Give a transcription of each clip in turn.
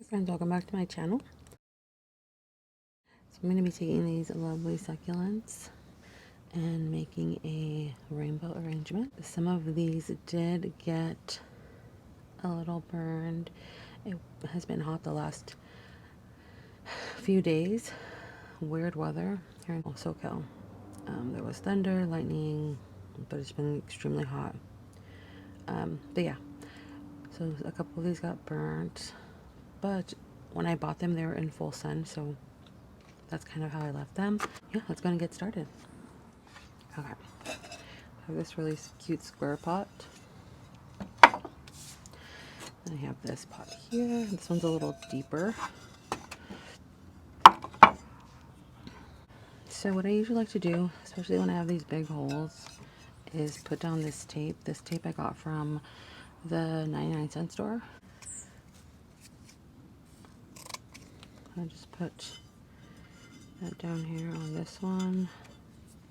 Friends, welcome back to my channel. So I'm going to be taking these lovely succulents and making a rainbow arrangement. Some of these did get a little burned. It has been hot the last few days. Weird weather here in SoCal. There was thunder, lightning, but it's been extremely hot. But yeah, so a couple of these got burnt, but when I bought them, they were in full sun, so that's kind of how I left them. Yeah, let's go and get started. Okay, I have this really cute square pot. And I have this pot here. This one's a little deeper. So what I usually like to do, especially when I have these big holes, is put down this tape. This tape I got from the 99-cent store. I just put that down here on this one.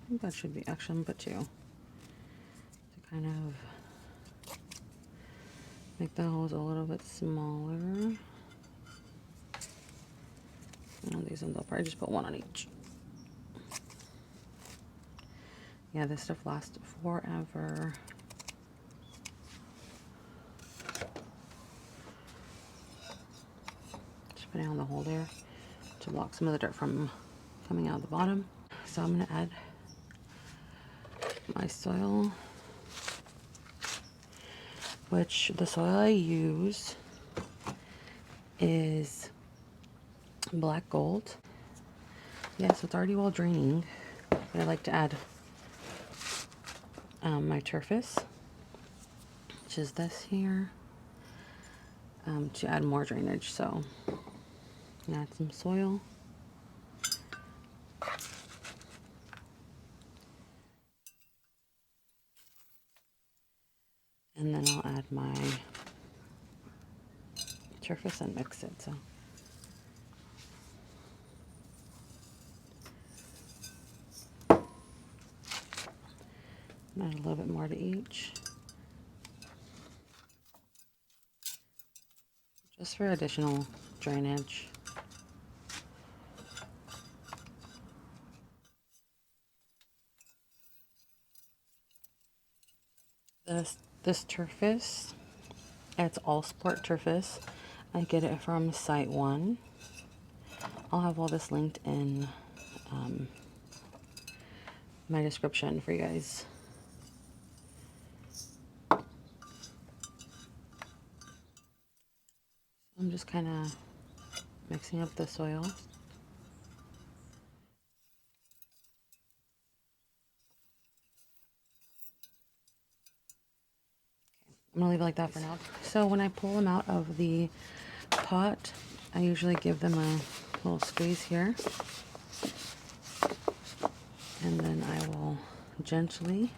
I think that should be, actually, I'm gonna put two to kind of make the holes a little bit smaller. And these ones I'll probably just put one on each. Yeah, this stuff lasts forever. Just putting on the hole there to block some of the dirt from coming out the bottom. So I'm gonna add my soil, which the soil I use is black gold. Yeah, so it's already well draining, but I like to add my Turface, which is this here, to add more drainage. So add some soil. And then I'll add my Turface and mix it. So add a little bit more to each, just for additional drainage. This Turface, it's all sport Turface. I get it from SiteOne. I'll have all this linked in my description for you guys. I'm just kind of mixing up the soil. I'm gonna leave it like that for now. So when I pull them out of the pot, I usually give them a little squeeze here. And then I will gently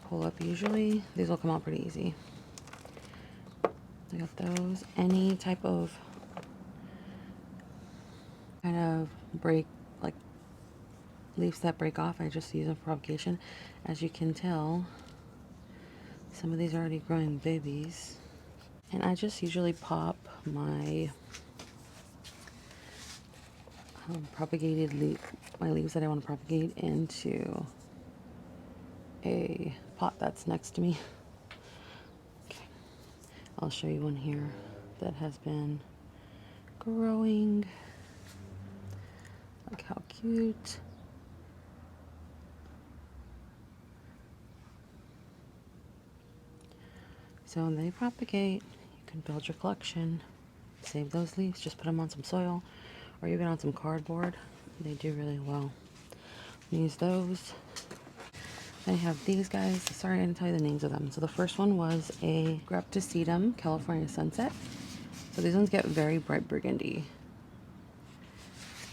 pull up. Usually these will come out pretty easy. I got those. Any type of kind of break, like leaves that break off, I just use them for propagation. As you can tell, some of these are already growing babies. And I just usually pop my my leaves that I want to propagate into a pot that's next to me. Okay, I'll show you one here that has been growing. Look how cute. So when they propagate, you can build your collection, save those leaves, just put them on some soil or even on some cardboard. They do really well. Use those. I have these guys. Sorry, I didn't tell you the names of them. So the first one was a Graptosedum California Sunset. So these ones get very bright burgundy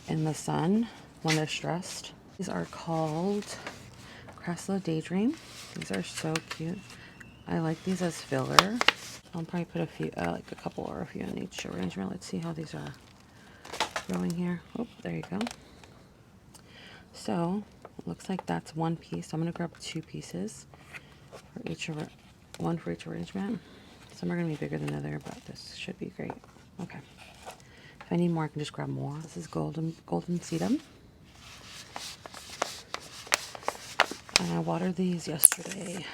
in the sun when they're stressed. These are called Crassula Daydream. These are so cute. I like these as filler. I'll probably put a few, like a couple or a few in each arrangement. Let's see how these are growing here. Oh, there you go. So it looks like that's one piece. So I'm going to grab two pieces for each, one for each arrangement. Some are going to be bigger than other, but this should be great. Okay. If I need more, I can just grab more. This is golden sedum. And I watered these yesterday.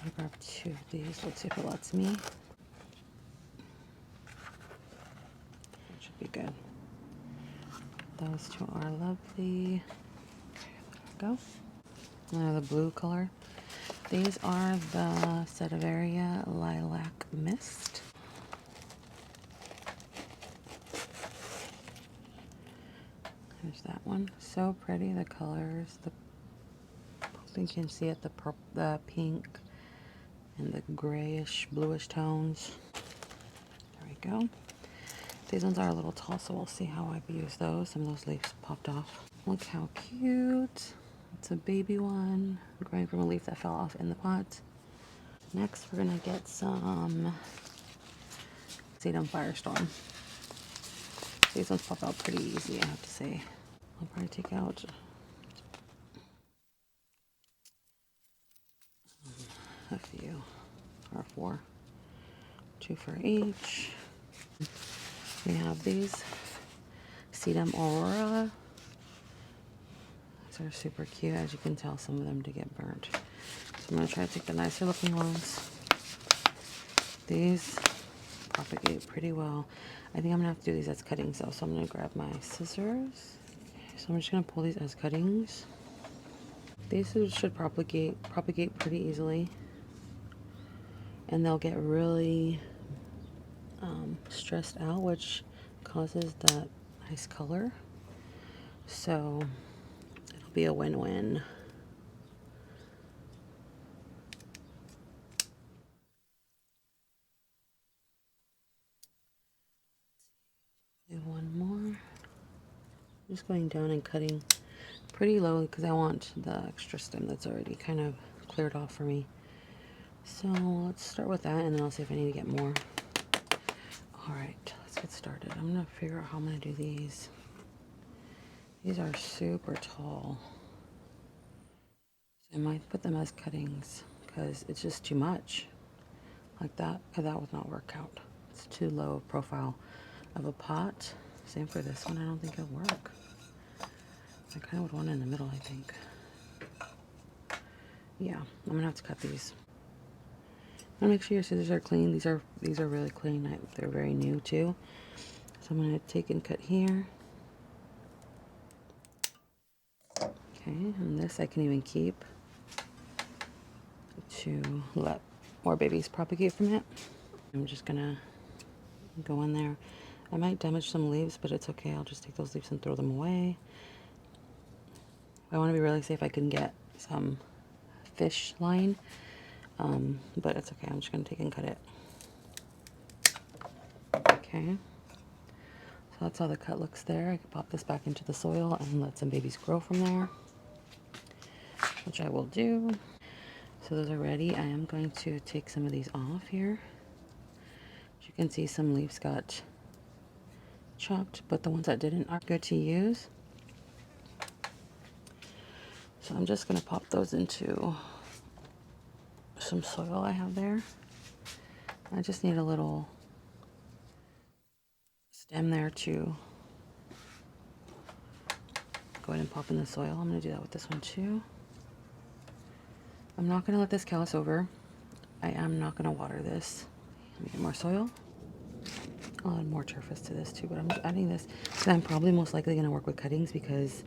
I'm going to grab 2 of these. Let's see if it lets me. That should be good. Those 2 are lovely. There we go. The blue color. These are the Setiveria Lilac Mist. There's that one. So pretty, the colors. I think you can see it, the pink and the grayish, bluish tones. There we go. These ones are a little tall, so we'll see how I use those. Some of those leaves popped off. Look how cute. It's a baby one, growing from a leaf that fell off in the pot. Next, we're gonna get some SiteOne Firestorm. These ones pop out pretty easy, I have to say. I'll probably take out a few, or 4, 2 for each. We have these SiteOne Aurora. These are super cute. As you can tell, some of them did get burnt. So I'm going to try to take the nicer looking ones. These propagate pretty well. I think I'm going to have to do these as cuttings though. So I'm going to grab my scissors. So I'm just going to pull these as cuttings. These should propagate pretty easily. And they'll get really stressed out, which causes that nice color. So it'll be a win-win. Do one more. Just going down and cutting pretty low because I want the extra stem that's already kind of cleared off for me. So let's start with that, and then I'll see if I need to get more. All right, let's get started. I'm gonna figure out how I'm gonna do these. These are super tall. So I might put them as cuttings because it's just too much. Like that, because that would not work out. It's too low profile of a pot. Same for this one, I don't think it'll work. I kind of would want it in the middle, I think. Yeah, I'm gonna have to cut these. And make sure your scissors are clean. These are really clean. They're very new too. So I'm gonna take and cut here. Okay, and this I can even keep to let more babies propagate from it. I'm just gonna go in there. I might damage some leaves, but it's okay. I'll just take those leaves and throw them away. I want to be really safe. I can get some fish line, but it's okay. I'm just gonna take and cut it. Okay, so that's how the cut looks there. I can pop this back into the soil and let some babies grow from there, which I will do. So those are ready. I am going to take some of these off here. As you can see, some leaves got chopped, but the ones that didn't are good to use. So I'm just going to pop those into some soil I have there. I just need a little stem there to go ahead and pop in the soil. I'm going to do that with this one too. I'm not going to let this callus over. I am not going to water this. Let me get more soil. I'll add more Turface to this too, but I'm just adding this because I'm probably most likely going to work with cuttings because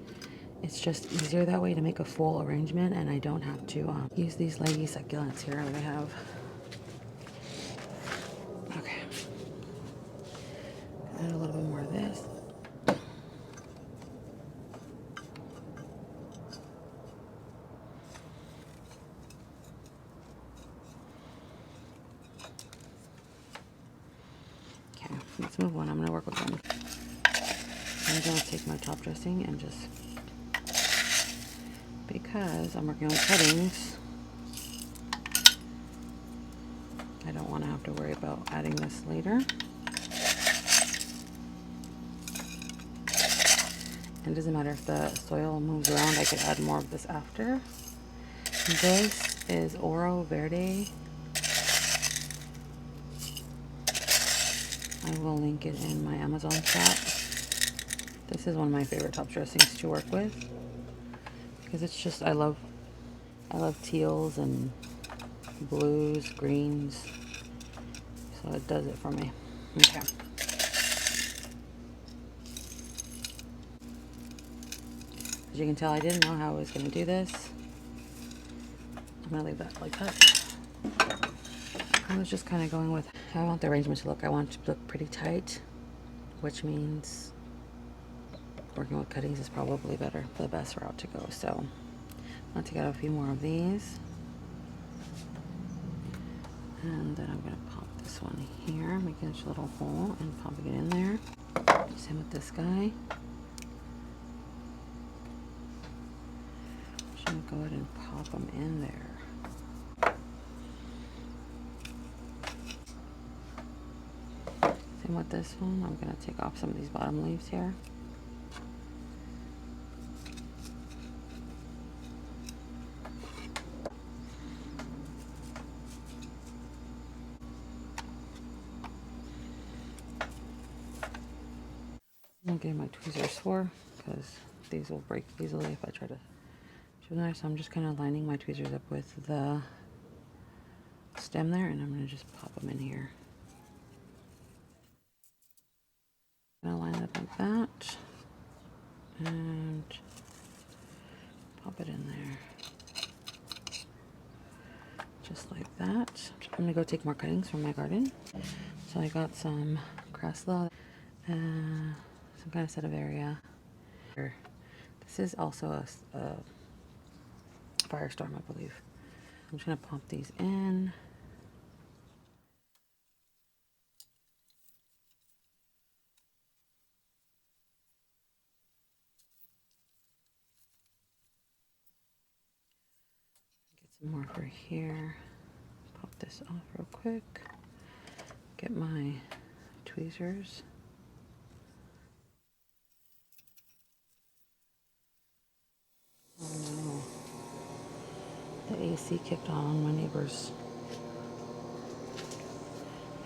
it's just easier that way to make a full arrangement, and I don't have to use these leggy succulents here that I have. Okay. Add a little bit more of this. Okay, let's move on. I'm going to work with one. I'm going to take my top dressing and just, because I'm working on cuttings, I don't want to have to worry about adding this later. It doesn't matter if the soil moves around, I could add more of this after. This is Oro Verde I will link it in my Amazon shop. This is one of my favorite top dressings to work with because it's just, I love teals and blues, greens, so it does it for me. Okay. As you can tell, I didn't know how I was going to do this. I'm going to leave that like that. I was just kind of going with how I want the arrangement to look. I want it to look pretty tight, which means working with cuttings is probably the best route to go. So I'm going to take out a few more of these. And then I'm going to pop this one here, making a little hole and popping it in there. Same with this guy. Just going to go ahead and pop them in there. Same with this one. I'm going to take off some of these bottom leaves here. I'm getting my tweezers for, because these will break easily if I try to do there. So I'm just kind of lining my tweezers up with the stem there, and I'm going to just pop them in here. I'm going to line it up like that and pop it in there, just like that. I'm going to go take more cuttings from my garden. So I got some cressula, some kind of Sativera. This is also a firestorm, I believe. I'm just going to pop these in. Get some more for here. Pop this off real quick. Get my tweezers. Oh no. The AC kicked on my neighbor's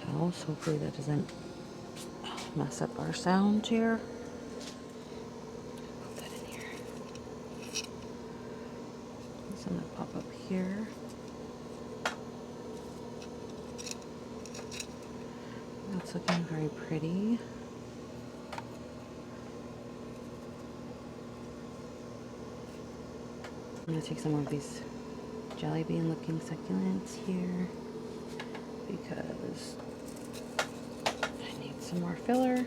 house. Hopefully that doesn't mess up our sound here. Put that in here. So I'm going to pop up here. That's looking very pretty. I'm going to take some of these jelly bean looking succulents here because I need some more filler. There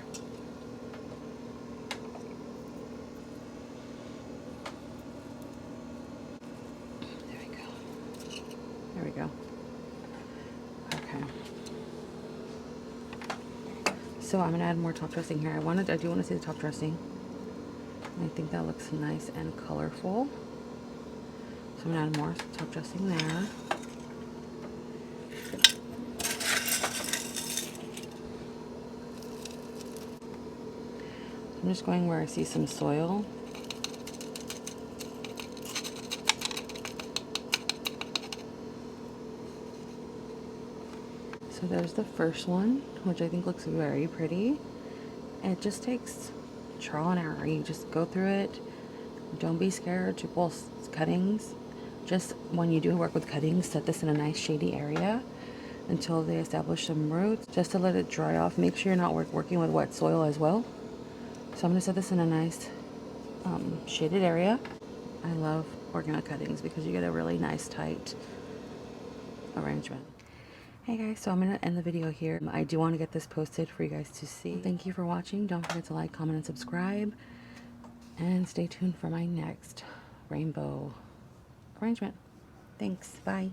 we go. There we go. Okay. So I'm going to add more top dressing here. I do want to see the top dressing. I think that looks nice and colorful. So I'm going to add more top dressing there. I'm just going where I see some soil. So there's the first one, which I think looks very pretty. It just takes trial and error. You just go through it. Don't be scared to pull cuttings. Just when you do work with cuttings, set this in a nice shady area until they establish some roots, just to let it dry off. Make sure you're not working with wet soil as well. So I'm going to set this in a nice shaded area. I love working on cuttings because you get a really nice tight arrangement. Hey guys, so I'm going to end the video here. I do want to get this posted for you guys to see. Thank you for watching. Don't forget to like, comment, and subscribe. And stay tuned for my next rainbow arrangement. Thanks. Bye.